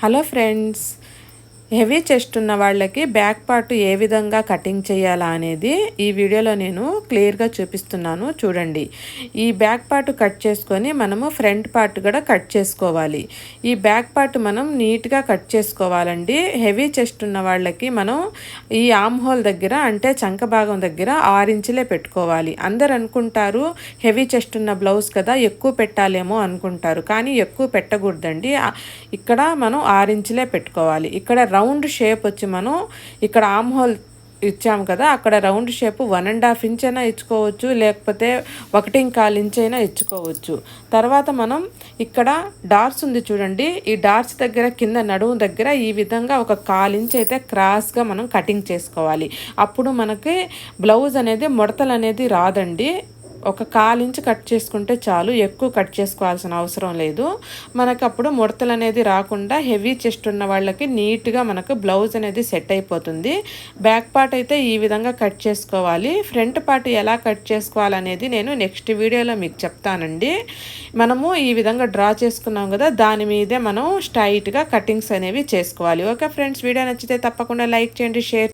Hello friends, heavy chest ఉన్న వాళ్ళకి back part A విధంగా కటింగ్ చేయాలా అనేది ఈ వీడియోలో నేను క్లియర్గా చూపిస్తున్నాను. చూడండి, ఈ బ్యాక్ పార్ట్ కట్ చేసుకొని మనము ఫ్రంట్ పార్ట్ కూడా కట్ చేసుకోవాలి. ఈ బ్యాక్ పార్ట్ మనం నీట్గా కట్ చేసుకోవాలండి. హెవీ చెస్ట్ ఉన్న వాళ్ళకి మనం ఈ ఆమ్ హోల్ దగ్గర అంటే చంక భాగం దగ్గర 6 ఇంచులే పెట్టుకోవాలి. అందరు అనుకుంటారు హెవీ చెస్ట్ ఉన్న బ్లౌజ్ కదా ఎక్కువ పెట్టాలేమో అనుకుంటారు, కానీ ఎక్కువ పెట్టకూడదండి. ఇక్కడ మనం 6 ఇంచులే పెట్టుకోవాలి. ఇక్కడ రౌండ్ షేప్ వచ్చి మనం ఇక్కడ ఆమ్ హోల్ ఇచ్చాము కదా, అక్కడ రౌండ్ షేప్ 1.5 ఇంచ్ అయినా ఇచ్చుకోవచ్చు, లేకపోతే 1.25 ఇంచ్ అయినా ఇచ్చుకోవచ్చు. తర్వాత మనం ఇక్కడ డార్స్ ఉంది చూడండి, ఈ డార్స్ దగ్గర కింద నడుము దగ్గర ఈ విధంగా ఒక 1/4 ఇంచ్ అయితే క్రాస్గా మనం కటింగ్ చేసుకోవాలి. అప్పుడు మనకి బ్లౌజ్ అనేది ముడతలు అనేది రాదండి. ఒక 1/4 ఇంచ్ కట్ చేసుకుంటే చాలు, ఎక్కువ కట్ చేసుకోవాల్సిన అవసరం లేదు. మనకు అప్పుడు ముడతలు అనేది రాకుండా హెవీ చెస్ట్ ఉన్న వాళ్ళకి నీట్గా మనకు బ్లౌజ్ అనేది సెట్ అయిపోతుంది. బ్యాక్ పార్ట్ అయితే ఈ విధంగా కట్ చేసుకోవాలి. ఫ్రంట్ పార్ట్ ఎలా కట్ చేసుకోవాలనేది నేను నెక్స్ట్ వీడియోలో మీకు చెప్తానండి. మనము ఈ విధంగా డ్రా చేసుకున్నాం కదా, దాని మీదే మనం స్ట్రైట్గా కటింగ్స్ అనేవి చేసుకోవాలి. ఓకే ఫ్రెండ్స్, వీడియో నచ్చితే తప్పకుండా లైక్ చేయండి, షేర్